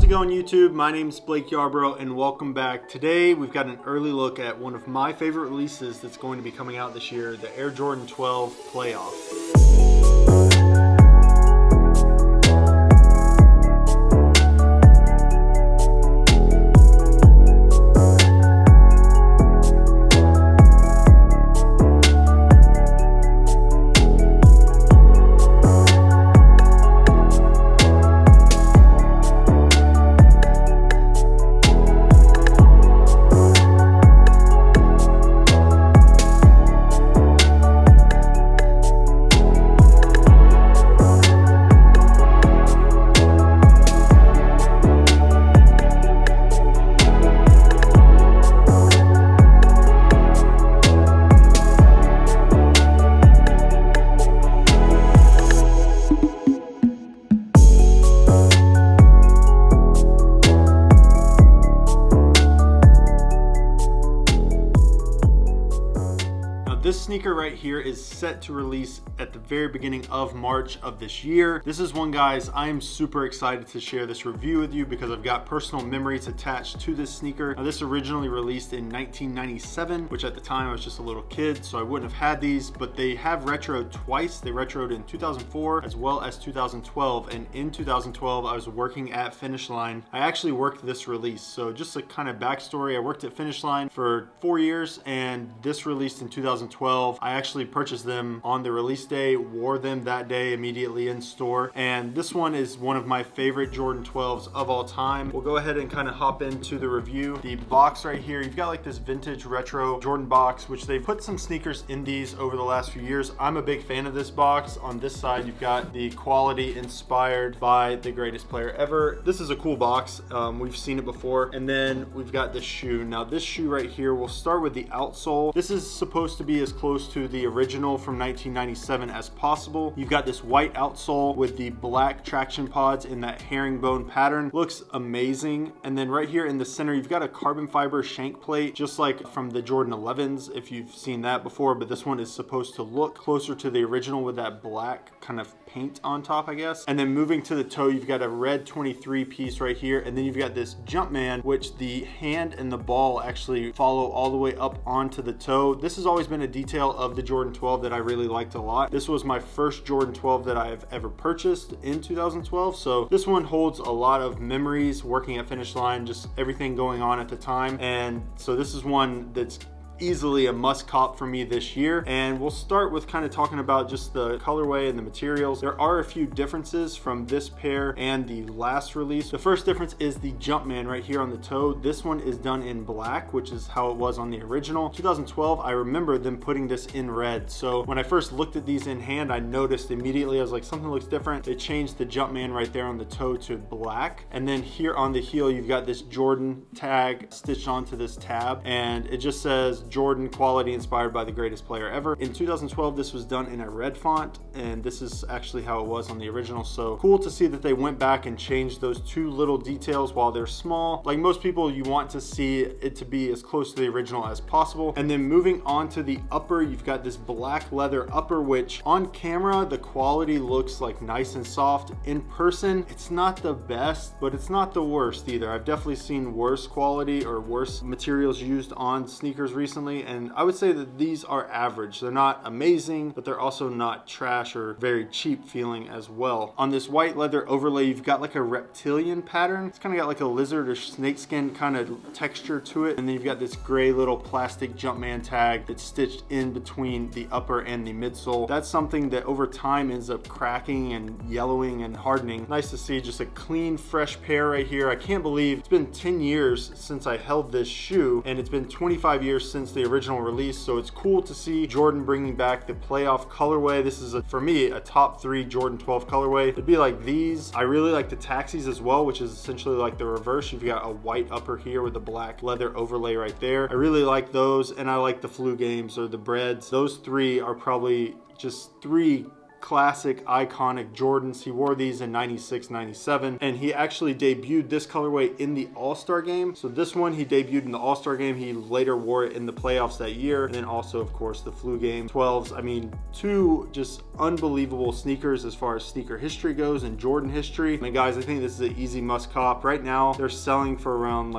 it going, YouTube? My name is Blake Yarbrough and welcome back. Today we've got an early look at one of my favorite releases that's going to be coming out this year, the Air Jordan 12 Playoff. This sneaker right here is set to release at the very beginning of March of this year. This is one, guys, I am super excited to share this review with you because I've got personal memories attached to this sneaker. Now, this originally released in 1997, which at the time I was just a little kid, so I wouldn't have had these, but they have retroed twice. They retroed in 2004 as well as 2012, and in 2012 I was working at Finish Line. I actually worked this release, so just a kind of backstory. I worked at Finish Line for 4 years, and this released in 2012. I actually purchased them on the release day, wore them that day immediately in store, and this one is one of my favorite Jordan 12s of all time. We'll go ahead and kind of hop into the review. The box right here, you've got like this vintage retro Jordan box, which they've put some sneakers in these over the last few years. I'm a big fan of this box. On this side, you've got the quality inspired by the greatest player ever. This is a cool box. We've seen it before. And then we've got this shoe. Now this shoe right here, we'll start with the outsole. This is supposed to be as close to the original from 1997 as possible. You've got this white outsole with the black traction pods in that herringbone pattern. Looks amazing. And then right here in the center, you've got a carbon fiber shank plate, just like from the Jordan 11s, if you've seen that before, but this one is supposed to look closer to the original with that black kind of paint on top, I guess. And then moving to the toe, you've got a red 23 piece right here, and then you've got this Jumpman, which the hand and the ball actually follow all the way up onto the toe. This has always been a detail of the Jordan 12 that I really liked a lot. This was my first Jordan 12 that I've ever purchased in 2012, so this one holds a lot of memories working at Finish Line, just everything going on at the time. And so this is one that's easily a must cop for me this year. And we'll start with kind of talking about just the colorway and the materials. There are a few differences from this pair and the last release. The first difference is the Jumpman right here on the toe. This one is done in black, which is how it was on the original. 2012, I remember them putting this in red. So when I first looked at these in hand, I noticed immediately, I was like, something looks different. They changed the Jumpman right there on the toe to black. And then here on the heel, you've got this Jordan tag stitched onto this tab, and it just says Jordan, quality inspired by the greatest player ever. In 2012, this was done in a red font, and this is actually how it was on the original. So cool to see that they went back and changed those two little details. While they're small, like most people, you want to see it to be as close to the original as possible. And then moving on to the upper, you've got this black leather upper, which on camera, the quality looks like nice and soft. In person, it's not the best, but it's not the worst either. I've definitely seen worse quality or worse materials used on sneakers recently, and I would say that these are average. They're not amazing, but they're also not trash or very cheap feeling as well. On this white leather overlay, you've got like a reptilian pattern. It's kind of got like a lizard or snakeskin kind of texture to it. And then you've got this gray little plastic Jumpman tag that's stitched in between the upper and the midsole. That's something that over time ends up cracking and yellowing and hardening. Nice to see just a clean, fresh pair right here. I can't believe it's been 10 years since I held this shoe, and it's been 25 years since the original release. So it's cool to see Jordan bringing back the playoff colorway. This is for me a top 3 Jordan 12 colorway. It'd be like these. I really like the taxis as well, which is essentially like the reverse. You've got a white upper here with a black leather overlay right there. I really like those, and I like the flu games or the breads. Those 3 are probably just 3 classic iconic Jordans. He wore these in 96, 97, and he actually debuted this colorway in the All-Star game. So this one he debuted in the All-Star game. He later wore it in the playoffs that year, and then also of course the flu game. 12s, I mean, two just unbelievable sneakers as far as sneaker history goes and Jordan history. And guys, I think this is an easy must cop. Right now they're selling for around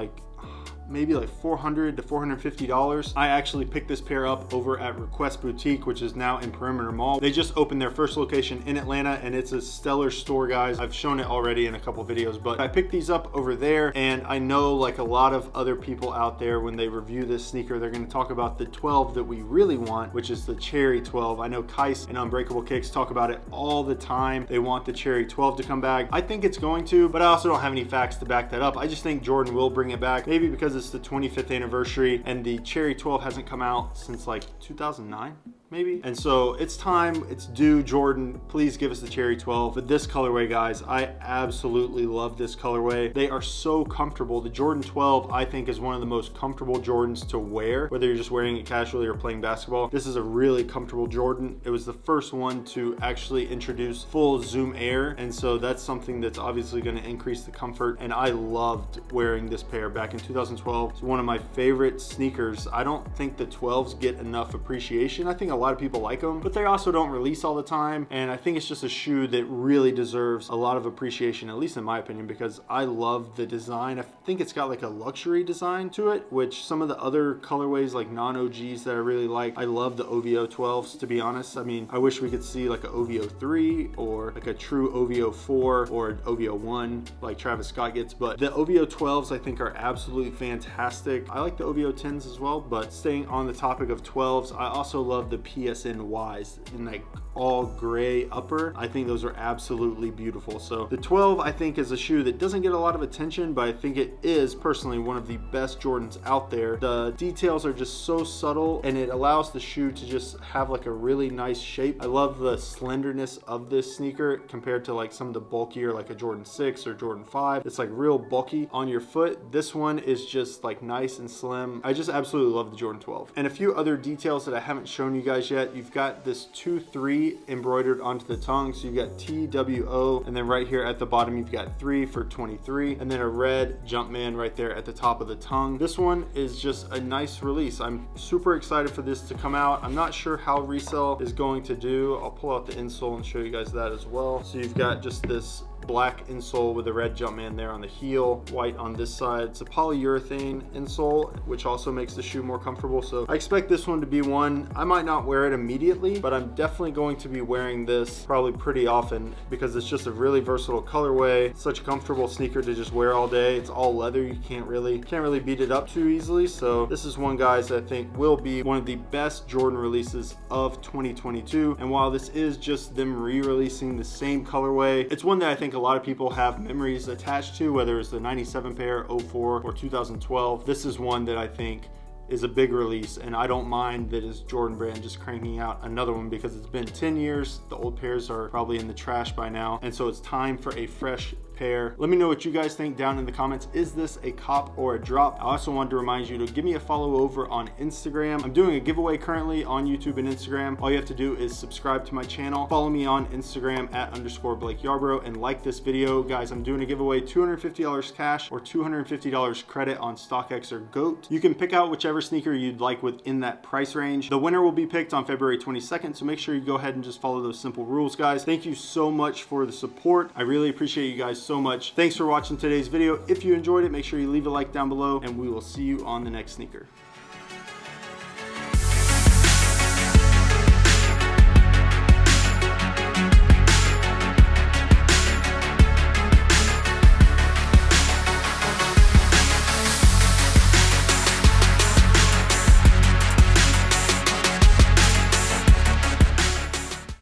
maybe like $400 to $450. I actually picked this pair up over at Request Boutique, which is now in Perimeter Mall. They just opened their first location in Atlanta, and it's a stellar store, guys. I've shown it already in a couple videos, but I picked these up over there, and I know like a lot of other people out there, when they review this sneaker, they're gonna talk about the 12 that we really want, which is the Cherry 12. I know Kais and Unbreakable Kicks talk about it all the time. They want the Cherry 12 to come back. I think it's going to, but I also don't have any facts to back that up. I just think Jordan will bring it back, maybe because it's the 25th anniversary and the Cherry 12 hasn't come out since like 2009 maybe. And so it's time, it's due. Jordan, please give us the Cherry 12. But this colorway, guys, I absolutely love this colorway. They are so comfortable. The Jordan 12, I think, is one of the most comfortable Jordans to wear, whether you're just wearing it casually or playing basketball. This is a really comfortable Jordan. It was the first one to actually introduce full Zoom Air, and so that's something that's obviously going to increase the comfort. And I loved wearing this pair back in 2012. It's one of my favorite sneakers. I don't think the 12s get enough appreciation. I think a lot of people like them, but they also don't release all the time, and I think it's just a shoe that really deserves a lot of appreciation, at least in my opinion, because I love the design. I think it's got like a luxury design to it, which some of the other colorways like non-OGs that I really like. I love the OVO 12s, to be honest. I mean, I wish we could see like an OVO 3 or like a true OVO 4 or an OVO 1 like Travis Scott gets, but the OVO 12s I think are absolutely fantastic. I like the OVO 10s as well, but staying on the topic of 12s, I also love the PSNYs in like all gray upper. I think those are absolutely beautiful. So the 12, I think, is a shoe that doesn't get a lot of attention, but I think it is personally one of the best Jordans out there. The details are just so subtle, and it allows the shoe to just have like a really nice shape. I love the slenderness of this sneaker compared to like some of the bulkier, like a Jordan 6 or Jordan 5. It's like real bulky on your foot. This one is just like nice and slim. I just absolutely love the Jordan 12. And a few other details that I haven't shown you guys yet. You've got this 2-3 embroidered onto the tongue. So you've got TWO, and then right here at the bottom you've got 3 for 23, and then a red Jumpman right there at the top of the tongue. This one is just a nice release. I'm super excited for this to come out. I'm not sure how resale is going to do. I'll pull out the insole and show you guys that as well. So you've got just this black insole with a red Jumpman there on the heel, white on this side. It's a polyurethane insole, which also makes the shoe more comfortable. So I expect this one to be one. I might not wear it immediately, but I'm definitely going to be wearing this probably pretty often because it's just a really versatile colorway. It's such a comfortable sneaker to just wear all day. It's all leather. You can't really beat it up too easily. So this is one, guys, that I think will be one of the best Jordan releases of 2022. And while this is just them re-releasing the same colorway, it's one that I think a lot of people have memories attached to, whether it's the 97 pair, 04, or 2012. This is one that I think is a big release, and I don't mind that it's Jordan Brand just cranking out another one because it's been 10 years. The old pairs are probably in the trash by now, and so it's time for a fresh pair. Let me know what you guys think down in the comments. Is this a cop or a drop? I also wanted to remind you to give me a follow over on Instagram. I'm doing a giveaway currently on YouTube and Instagram. All you have to do is subscribe to my channel, follow me on Instagram at _Blake Yarbrough, and like this video. Guys, I'm doing a giveaway, $250 cash or $250 credit on StockX or GOAT. You can pick out whichever sneaker you'd like within that price range. The winner will be picked on February 22nd, so make sure you go ahead and just follow those simple rules, guys. Thank you so much for the support. I really appreciate you guys so much. Thanks for watching today's video. If you enjoyed it, make sure you leave a like down below, and we will see you on the next sneaker.